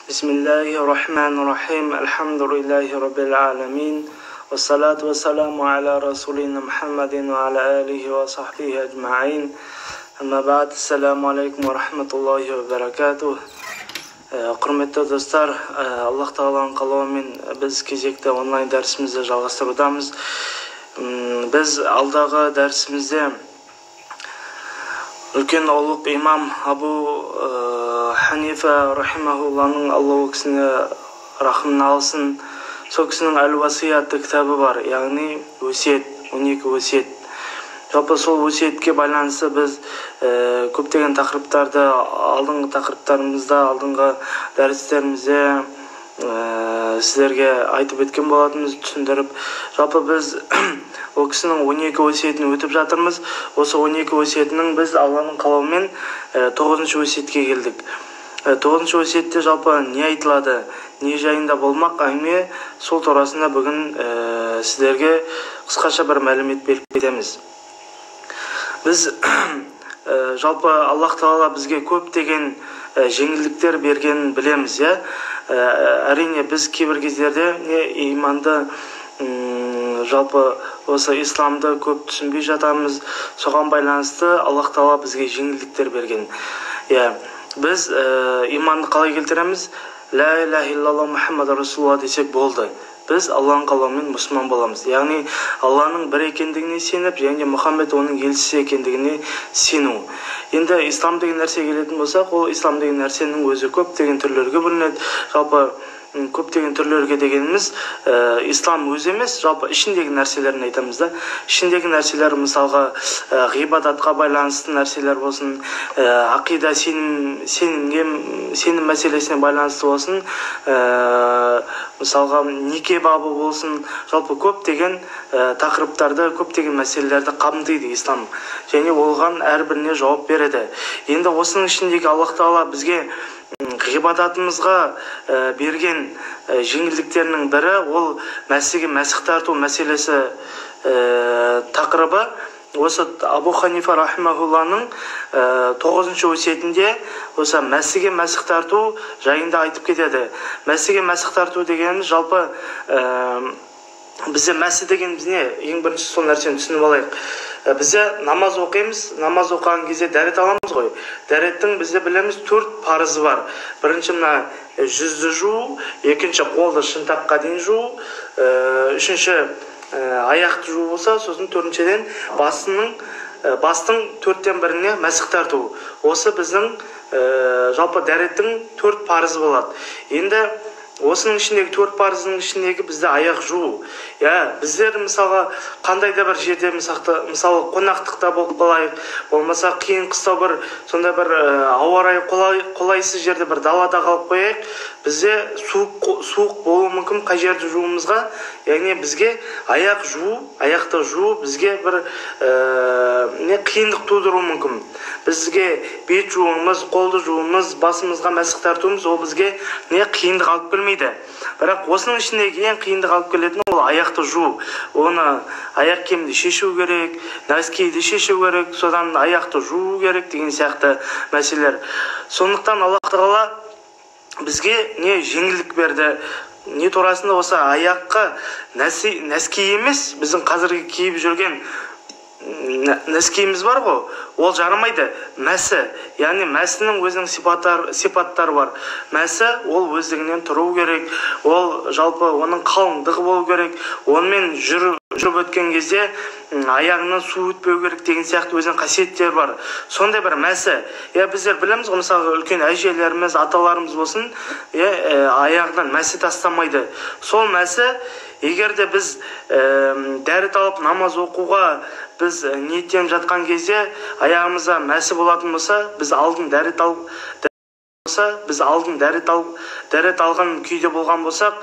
Bismillahirrahmanirrahim. Alhamdulillahi rabbil alamin. Wassalatu wassalamu ala rasulina Muhammadin wa ala alihi wa sahbihi ajma'in. Amma ba'd. Assalamu alaikum wa rahmatullahi wa barakatuh. Құрметті достар, Аллах Тағаланың қалауымен біз кезекті онлайн дәрісімізді жалғастырудамыз. Біз алдағы дәрісімізде үлкен ұлық имам Абу Ханифа рахимахулланың, Алла ол кісіне рахымын алсын, сол кісінің әл-Васия атты кітабы бар, яғни өсиет, 12 өсиет. Жалпы сол өсиетке байланысты біз көптеген тақырыптарды алдыңғы тақырыптарымызда, алдыңғы дәрістерімізде сіздерге айтып өткен болатынбыз, түсіндіріп. Жалпы біз ол кісінің 12 өсиетін өтіп жатырмыз. Осы 12 өсиетінің біз Алланың қалауымен 9-шы өсиетке келдік. 9-шы өсиетте жалпы не айтылады, не жайында болмақ әңгіме, сол турасында бүгін сіздерге қысқаша бір мәлімет беріп кетеміз. Біз жалпы Аллах Тағала бізге көптеген жеңілдіктер бергенін білеміз, иә. Әрине біз кейбір кездерде иманды, жалпы осы исламды көп түсінбей жатамыз. Соған байланысты Аллах Тағала бізге жеңілдіктер берген. Біз иманды қалай келтіреміз? Ла иляха иллаллах Мұхаммад Расулуллах десек болды. Біз Алланың қалауымен мұсылман боламыз. Яғни Алланың бір екендігіне сеніп, және Мұхаммед оның елшісі екендігіне сену. Енді ислам деген нәрсе келетін болсақ, ол ислам деген нәрсенің өзі көптеген түрлерге бөлінеді. Жалпы көптеген түрлерге дегеніміз ислам өзі емес, жалпы ішіндегі нәрселерін айтамыз да. Ішіндегі нәрселер мысалға ғибадатқа байланысты нәрселер болсын, ақида сенім мәселесіне байланысты болсын, мысалға неке бабы болсын, жалпы көптеген тақырыптарды, көптеген мәселелерді қамтиды ислам. Және оған әрбіріне жауап береді. Енді осының ішіндегі Аллах Тағала бізге ғибадатымызға берген жеңілдіктерінің бірі, ол мәсіге мәсіх тарту мәселесі тақырыбы. Осы Абу Ханифа рахимахулланың 9-шы өсиетінде осы мәсіге мәсіх тарту жайында айтып кетеді. Мәсіге мәсіх тарту дегеніміз жалпы бізде мәсі дегеніміз не? Ең бірінші сол нәрсені түсініп алайық. Бізде намаз оқимыз, намаз оқыған кезде дәрет аламыз ғой. Дәреттің бізде білеміз 4 парызы бар. Бірінші мына жүзді жуу, екінші қолды шынтаққа дейін жуу, үшінші аяқты жуу болса, сосын төртіншіден бастың 4-тен біріне мәсіх тарту. Осы біздің жалпы дәреттің 4 парызы болады. Енді осының ішіндегі 4 парыздың ішіндегі бізде аяқ жуу. Біздер мысалға қандай да бір жерде мысалы қонақтықта болып қалайық, болмаса қиын қыстау бір сондай бір ауа райы қолайсыз жерде бір далада қалып қояйық, бізде суық болуы мүмкін қай жерді жууымызға, яғни бізге аяқты жуу бізге бір қиындық тудыруы мүмкін. Бізге бет жууымыз, қолды жууымыз, басымызға мәсіх тартуымыз, ол бізге қиындық алып келмейді. Бірақ осының ішіндегі ең қиындық алып келетін ол аяқты жуу. Оны аяқ киімді шешу керек, нәскиді шешу керек, содан аяқты жуу керек деген сияқты мәселелер. Сондықтан Аллах Тағала бізге жеңілдік берді. Не турасында осы аяққа нәски емес, біздің қазіргі киіп жүрген нәскиіміз бар ғой, ол жарамайды. Мәсі, яғни мәсінің өзінің сипаттары бар. Мәсі ол өздігінен тұру керек, ол жалпы оның қалыңдығы болу керек, онымен жүріп өткен кезде аяғынан су өтпеу керек деген сияқты өзінің қасиеттері бар. Сондай бір мәсі. Біздер білеміз ғой, мысалы үлкен әжелеріміз, аталарымыз болсын, аяғынан мәсі тастамайды. Сол мәсі, егер де біз дәрет алып намаз оқуға біз ниеттеніп жатқан кезде аяғымызда мәсі болатын болса, біз алдын дәрет алған күйде болған болсақ,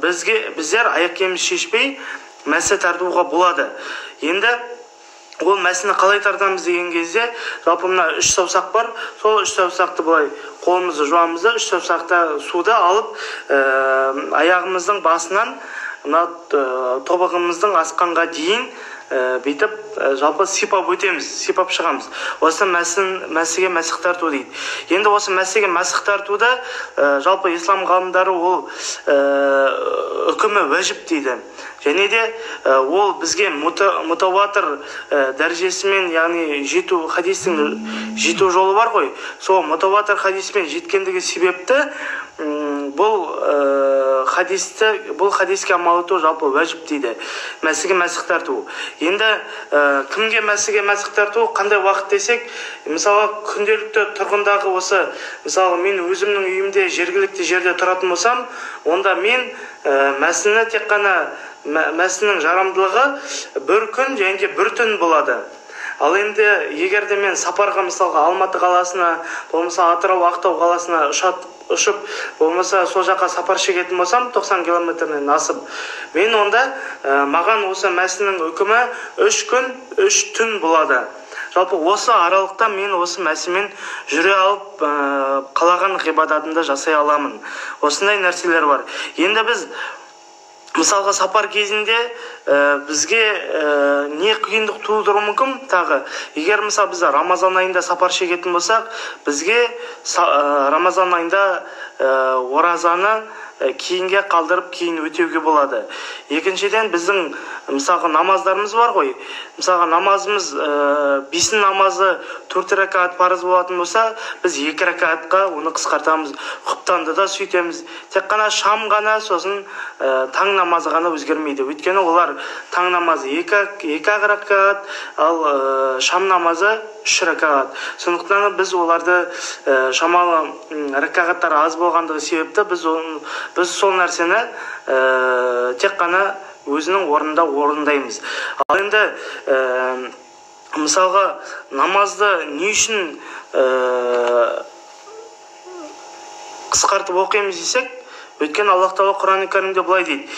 біздер аяқ киімімізді шешпей мәсі тартуға болады. Енді ол мәсіні қалай тартамыз деген кезде, жалпы мына 3 саусақ бар, сол 3 саусақты былай қолымызды жуамыз да, 3 саусақты суды алып, аяғымыздың басынан тобығымыздың асқанға дейін бүйтіп жалпы сипап өтеміз, сипап шығамыз. Осы мәсіге мәсіх тарту дейді. Енді осы мәсіге мәсіх тартуды жалпы ислам ғалымдары ол үкімі уәжіп дейді. Және де ол бізге мутаватир дәрежесімен, яғни хадистің жету жолы бар ғой. Сол мутаватир хадиспен жеткендігі себепті бұл хадиске амал ету жалпы уәжіп дейді. Мәсіге мәсіх тарту. Енді кімге мәсіге мәсіх тарту, қандай уақыт десек, мысалы күнделікті тұрғындағы осы, мысалы мен өзімнің үйімде жергілікті жерде тұратын болсам, онда мен мәсіні тек қана мәсінің жарамдылығы бір күн және де бір түн болады. Ал енді егерде мен сапарға мысалға Алматы қаласына, болмаса Атырау, Ақтау қаласына ұшып, болмаса сол жаққа сапар шегетін болсам, 90 километрден асып, мен онда маған осы мәсінің үкімі 3 күн, 3 түн болады. Жалпы осы аралықта мен осы мәсімен жүре алып, қалаған ғибадатымды жасай аламын. Осындай нәрселер бар. Енді біз мысалға сапар кезінде бізге не қиындық тудыруы мүмкін тағы. Егер мысалы біз Рамазан айында сапар шегетін болсақ, бізге Рамазан айында оразаны кейінге қалдырып кейін өтеуге болады. Екіншіден біздің мысалға намаздарымыз бар ғой. Мысалға намазымыз 5 намазы 4 ракат парыз болатын болса, біз 2 ракатқа оны қысқартамыз. Құптанды да сөйтеміз. Тек қана шам ғана, сосын таң намазы ғана өзгермейді. Өйткені олар таң намазы 2 ракат, ал шам намазы 3 ракат. Сондықтан біз оларды шамалы ракаттар аз болғандығы себепті біз сол нәрсені тек қана өзінің орнында орындаймыз. Ал енді мысалға намазды не үшін қысқартып оқимыз десек, өйткені Аллах Тағала Құран-ы Кәрімде былай дейді: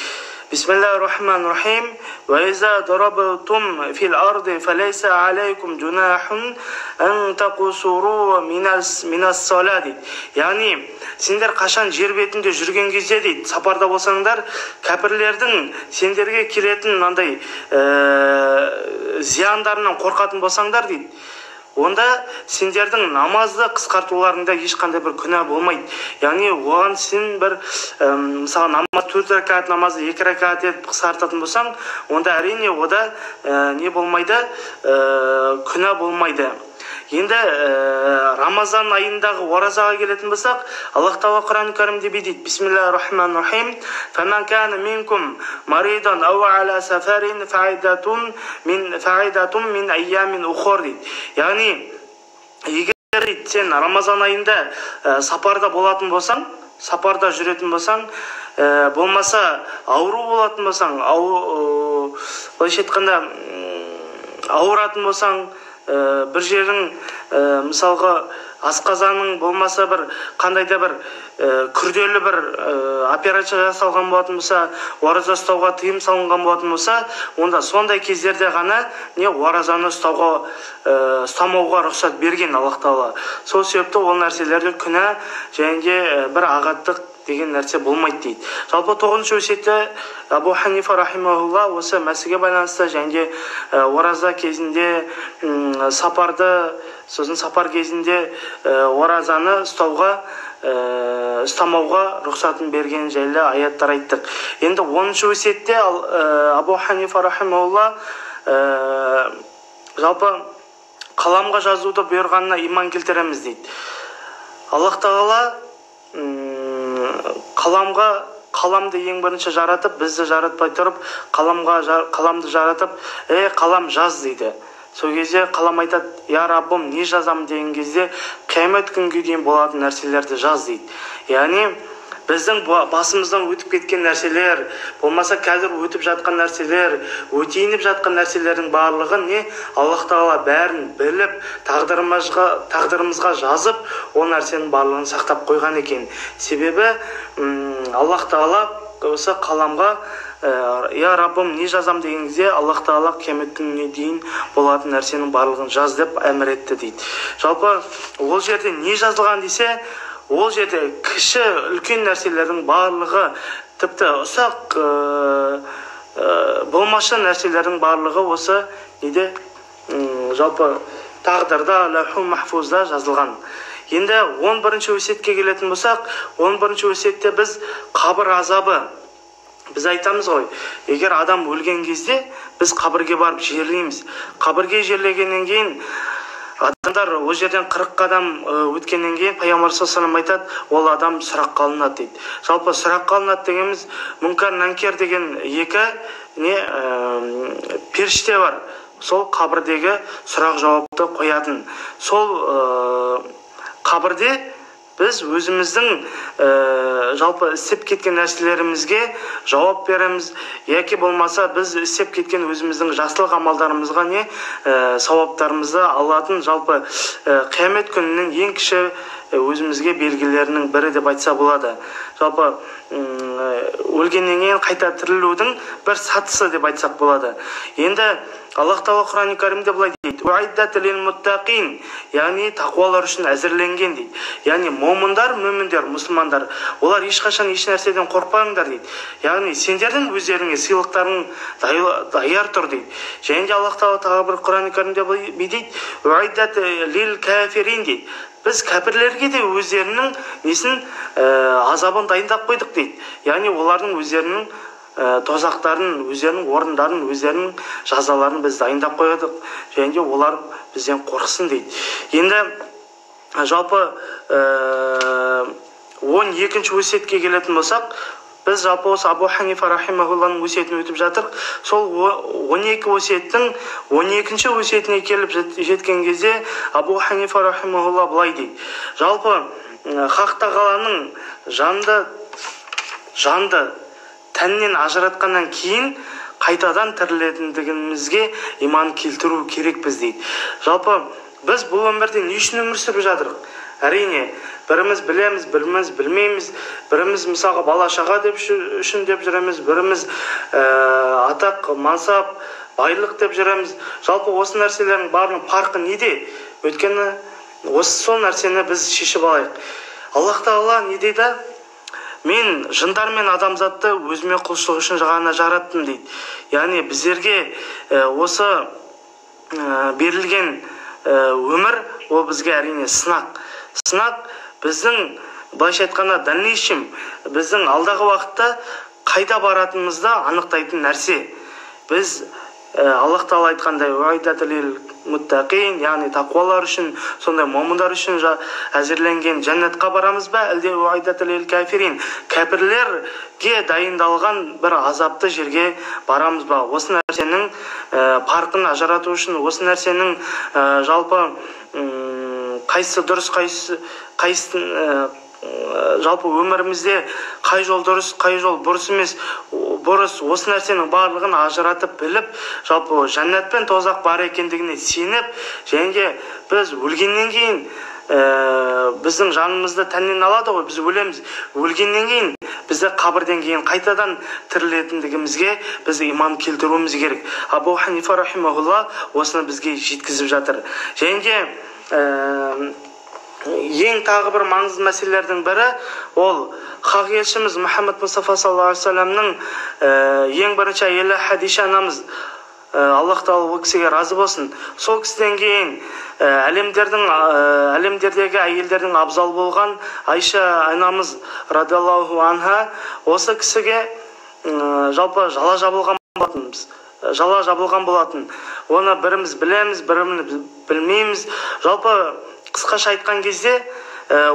Бисмиллахир-рахманир-рахим. Ва иза дарабтум фил арди фалайса алейкум джунахун ан тақусуру минас сала дейді. Яғни сендер қашан жер бетінде жүрген кезде дейді, сапарда болсаңдар, кәпірлердің сендерге келетін мынандай зияндарынан қорқатын болсаңдар дейді, онда сендердің намазды қысқартуларында ешқандай бір күнә болмайды. Яғни оған сен бір мысалы намаз 4 ракат намазды 2 ракат етіп қысқартатын болсаң, онда әрине ода не болмайды, күнә болмайды. Енді Рамазан айындағы оразаға келетін болсақ, Аллах Тағала Құран-ы Кәрімде дейді: Бисмиллахир-рахманир-рахим. Фаман кана минкум маридан ау ала сафарин фаидатун мин айямин ухор дейді. Яғни егер сен Рамазан айында сапарда болатын болсаң, сапарда жүретін болсаң, болмаса ауру болатын болсаң, былайша айтқанда ауыратын болсаң, бір жерің мысалға асқазаның болмаса бір қандайда бір күрделі бір операция жасалған болатын болса, ораза ұстауға тыйым салынған болатын болса, онда сондай кездерде ғана оразаны ұстамауға рұқсат берген Аллах Тағала. Сол себепті ол нәрселерде күнә және де бір ағаттық деген нәрсе болмайды дейді. Жалпы 9-шы өсиеті Абу Ханифа рахимахулла осы мәсіге байланысты және де ораза кезінде сапарды, сосын сапар кезінде оразаны ұстамауға рұқсатын берген жайлы аяттар айттық. Енді 10-шы өсиетте Абу Ханифа рахимахулла жалпы қаламға жазуды бұйырғанына иман келтіреміз дейді. Аллах Тағала қаламды ең бірінші жаратып, бізді жаратпай тұрып, қаламды жаратып, қалам жаз дейді. Сол кезде қалам айтады: я Раббым, не жазам деген кезде, қиямет күнге дейін болатын нәрселерді жаз дейді. Яғни біздің басымыздан өтіп кеткен нәрселер, болмаса қазір өтіп жатқан нәрселер, өтейініп жатқан нәрселердің барлығын Аллах Тағала бәрін біліп, тағдырымызға жазып, ол нәрсенің барлығын сақтап қойған екен. Себебі Аллах Тағала осы қаламға я Раббым, не жазам деген кезде, Аллах Тағала қиямет күніне дейін болатын нәрсенің барлығын жаз деп әмір етті дейді. Жалпы ол жерде не жазылған десе, ол жерде кіші үлкен нәрселердің барлығы, тіпті ұсақ болмашы нәрселердің барлығы осы неде жалпы тағдырда лаухул махфузда жазылған. Енді 11-ші өсиетке келетін болсақ, 11-ші өсиетте біз қабір азабы, біз айтамыз ғой, егер адам өлген кезде біз қабірге барып жерлейміз. Қабірге жерлегеннен кейін адамдар ол жерден 40 қадам өткеннен кейін пайғамбар саллаллаху алейхи айтады, ол адам сұраққа алынады дейді. Жалпы сұраққа алынады дегеніміз мүнкар нәнкер деген екі періште бар. Сол қабірдегі сұрақ жауапты қоятын. Сол қабірде біз өзіміздің жалпы істеп кеткен нәрселерімізге жауап береміз, яки болмаса біз істеп кеткен өзіміздің жақсылық амалдарымызға сауаптарымызды алатын жалпы қиямет күнінің ең кіші өзімізге белгілерінің бірі деп айтса болады. Жалпы өлгеннен кейін қайта тірілудің бір сатысы деп айтсақ болады. Енді Аллах Тағала Құран-ы Кәрімде былай дейді: "Уиддат лил муттақин", яғни тақуалар үшін әзірленген дейді. Яғни момындар, мүміндер, мұсылмандар, олар ешқашан еш нәрседен қорықпаңдар дейді. Яғни сендердің өздеріңе сыйлықтарың даяр тұр дейді. Және де Аллах Тағала бір Құран-ы Кәрімде былай дейді: "Уиддат лил кафирин" дейді. Біз кәпірлерге де өздерінің азабын дайындап қойдық дейді. Яғни олардың өздерінің тозақтарын, өздерінің орындарын, өздерінің жазаларын біз дайындап қойдық. Және де олар бізден қорықсын дейді. Енді жалпы 12-ші өсиетке келетін болсақ, біз жалпы осы Абу Ханифа рахимахулланың өсиетін өтіп жатыр. Сол 12 өсиеттің 12-ші өсиетіне келіп жеткен кезде Абу Ханифа рахимахулла былай дейді: жалпы Хақ Тағаланың жанды тәннен ажыратқаннан кейін қайтадан тірілетіндігімізге иман келтіру керекпіз дейді. Жалпы біз бұл өмірде не үшін өмір сүріп жатырық? Әрине, біріміз білеміз, біріміз білмейміз, біріміз мысалға бала шаға үшін деп жүреміз, біріміз атақ, мансап, байлық деп жүреміз. Жалпы осы нәрселердің бәрінің парқы неде? Өйткені осы сол нәрсені біз шешіп алайық. Аллах Тағала не дейді? "Мен жындар мен адамзатты өзіме құлшылық үшін ғана жараттым" дейді. Яғни біздерге осы берілген өмір, ол бізге әрине сынақ. Сынақ біздің, былайша айтқанда, дальнейшем біздің алдағы уақытта қайда баратынымызды анықтайтын нәрсе. Біз Аллах Тағала айтқандай уиддат лил муттақин, яғни тақуалар үшін, сондай момындар үшін әзірленген жәннатқа барамыз ба, әлде уиддат лил кафирин, кәпірлерге дайындалған бір азапты жерге барамыз ба? Осы нәрсенің парқын ажырату үшін, осы нәрсенің жалпы қайсы дұрыс, қайсы жалпы өмірімізде қай жол дұрыс, қай жол бұрыс емес, осы нәрсенің барлығын ажыратып біліп, жалпы жәннат пен тозақ бар екендігіне сеніп, және де біз өлгеннен кейін біздің жанымызды тәннен алады ғой, біз өлеміз. Өлгеннен кейін бізді қабірден кейін қайтадан тірілетіндігімізге біз иман келтіруіміз керек. Абу Ханифа рахимахулла осыны бізге жеткізіп жатыр. Және де ең тағы бір маңызды мәселелердің бірі, ол хақ елшіміз Мұхаммад Мұстафа саллаллаху алейхи вассаламның ең бірінші әйелі Хадиша анамыз, Аллах Тағала ол кісіге разы болсын. Сол кісіден кейін әлемдердегі әйелдердің абзал болған Айша анамыз радиаллаху анха, осы кісіге жалпы жала жабылған болатын. Оны біріміз білеміз, біріміз білмейміз. Жалпы қысқаша айтқан кезде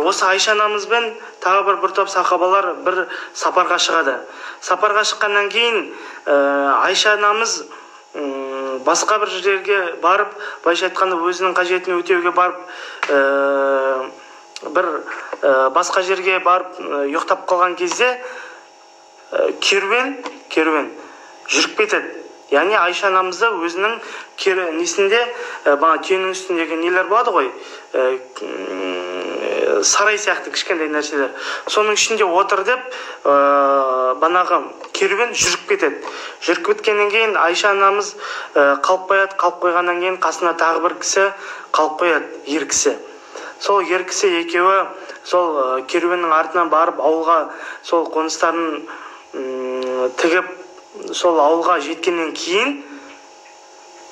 осы Айша анамызбен тағы бір топ сахабалар бір сапарға шығады. Сапарға шыққаннан кейін Айша анамыз басқа бір жерге барып, былайша айтқанда өзінің қажетін өтеуге барып, бір басқа жерге барып ұйықтап қалған кезде керуен жүріп кетеді. Яғни Айша анамызды өзінің несінде, түйенің үстіндегі нелер болады ғой, сарай сияқты кішкентай нәрселер. Соның ішінде отыр деп, банағы керуен жүріп кетеді. Жүріп кеткеннен кейін Айша анамыз қалып қояды. Қалып қойғаннан кейін қасына тағы бір кісі қалып қояды, ер кісі. Сол ер кісі екеуі сол керуеннің артынан барып ауылға сол қоныстарын тігіп сол ауылға жеткеннен кейін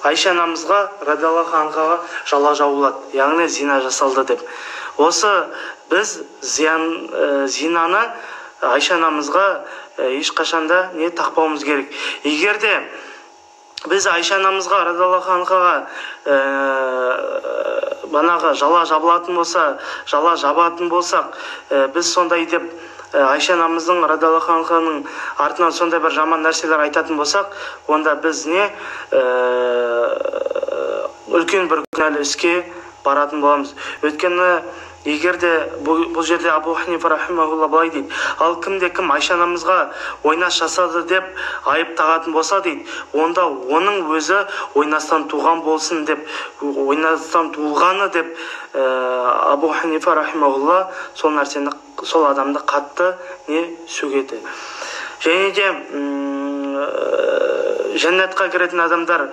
Айша анамызға радиаллаху анхаға жала жабылады, яғни зина жасалды деп. Осы біз зинаны Айша анамызға ешқашанда не тақпауымыз керек. Егер де біз Айша анамызға радиаллаху анхаға банаға жала жабылатын болса, жала жабатын болсақ, біз сондай деп Айша анамыздың радиаллаху анханың артынан сондай бір жаман нәрселер айтатын болсақ, онда біз не үлкен бір күнәлі іске баратын боламыз. Өйткені егер де бұл жерде Абу Ханифа рахимахулла былай дейді: ал кім Айша анамызға ойнас жасады деп айып тағатын болса дейді, онда оның өзі ойнастан туған болсын деп, ойнастан туылғаны деп Абу Ханифа рахимахулла сол нәрсені, сол адамды қатты не сөгеді. Және де жәннатқа кіретін адамдар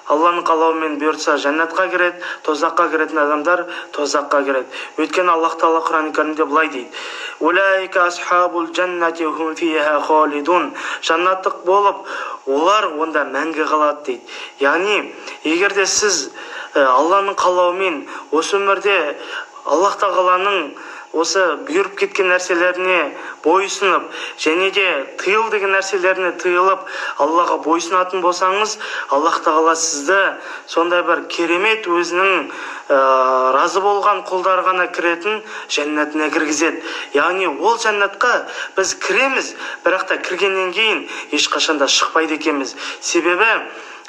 Алланың қалауымен бұйыртса жәннатқа кіреді, тозаққа кіретін адамдар тозаққа кіреді. Өйткені Аллах Тағала Құран кәрімде былай дейді: «Улайка асхабул джаннати хум фиха халидун». Жаннаттық болып, олар онда мәңгі қалады дейді. Яғни, егер де сіз Алланың қалауымен осы өмірде Аллах Тағаланың осы бұйырып кеткен нәрселеріне бойсынып, және де тыйыл деген нәрселеріне тыйылып Аллаға бойсынатын болсаңыз, Аллах Тағала сізді сондай бір керемет өзінің разы болған құлдар ғана кіретін жәннатына кіргізеді. Яғни ол жәннатқа біз кіреміз, бірақ та кіргеннен кейін ешқашанда шықпайды екенбіз. Себебі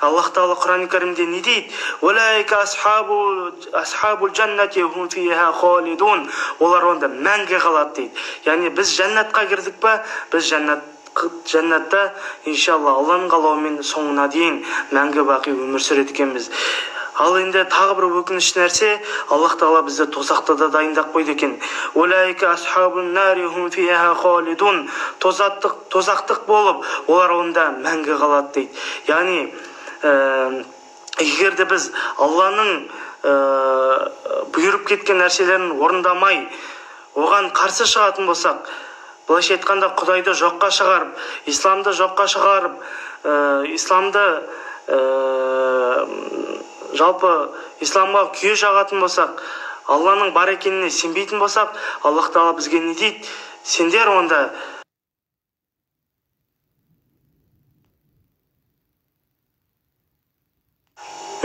Аллах Тағала Құран кәрімде не дейді? «Улайка асхабул джаннати хум фиха халидун». Олар онда мәңгі қалады дейді. Яғни біз жәннатқа кірдік па, біз жәннатта иншалла Алланың қалауымен соңына дейін мәңгі бақи өмір сүреді екенбіз. Ал енді тағы бір өкінішті нәрсе, Аллах Тағала бізді тозақта да дайындап қойды екен. «Улайка асхабун нари хум фиха халидун». Тозақтық болып, олар онда мәңгі қалады дейді. Яғни егер де біз Алланың бұйырып кеткен нәрселерін орындамай, оған қарсы шығатын болсақ, былайша айтқанда Құдайды жоққа шығарып, исламды жоққа шығарып, исламды жалпы исламға күйе жағатын болсақ, Алланың бар екеніне сенбейтін болсақ, Аллах Тағала бізге не дейді? Сендер онда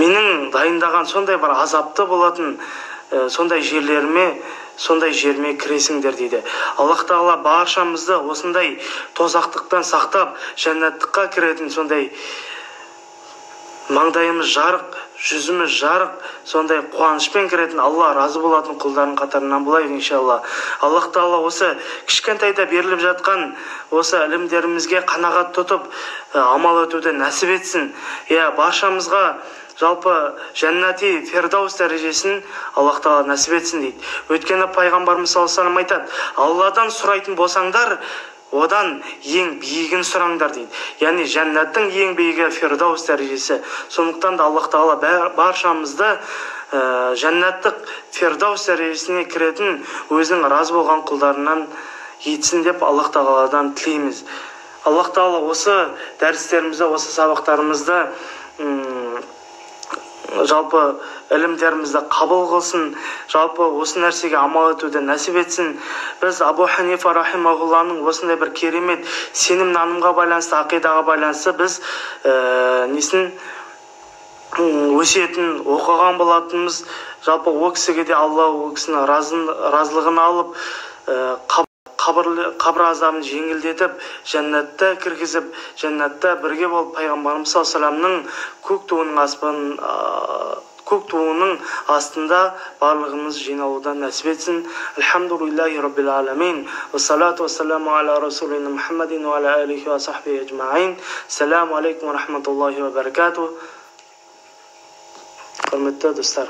менің дайындаған сондай бір азапты болатын сондай жерме кіресіңдер дейді. Аллах Тағала баршамызды осындай тозақтықтан сақтап, жәннаттыққа кіретін сондай маңдайымыз жарық, жүзіміз жарық, сондай қуанышпен кіретін, Алла разы болатын құлдардың қатарынан болайық иншалла. Аллах Тағала осы кішкентайда беріліп жатқан осы ілімдерімізге қанағат тұтып, амал өтуді нәсіп етсін. Баршамызға жалпы жәннати фердаус дәрежесін Аллах Тағала нәсіп етсін дейді. Өйткені пайғамбарымыз саллаллаху алейхи вассалам айтады: Алладан сұрайтын болсаңдар, одан ең биігін сұраңдар дейді. Яғни жәннаттың ең биігі фердаус дәрежесі. Сондықтан да Аллах Тағала баршамызды жәннаттық фердаус дәрежесіне кіретін өзінің разы болған құлдарынан етсін деп Аллах Тағаладан тілейміз. Аллах Тағала осы дәрістерімізді, осы сабақтарымызды жалпы ілімдерімізді қабыл қылсын, жалпы осы нәрсеге амал етуді нәсіп етсін. Біз Абу Ханифа рахимахулланың осындай бір керемет сенім нанымға байланысты, ақидаға байланысты біз өсиетін оқыған болатынымыз. Жалпы о кісіге де Алла о кісінің разылығын алып, қабір азабын жеңілдетіп, жәннатта кіргізіп, жәннатта бірге болып пайғамбарымыз саллаллаху алейхи вассалам көк туының астында барлығымыз жиналудан нәсіп етсін. Алхамдулиллахи раббил аламин. Вассалату вассаламу аля расулина Мухаммадин ва аля алихи ва сахбихи аджмаин. Ассаламу алейкум ва рахматуллахи ва баракату. Құрметті достар.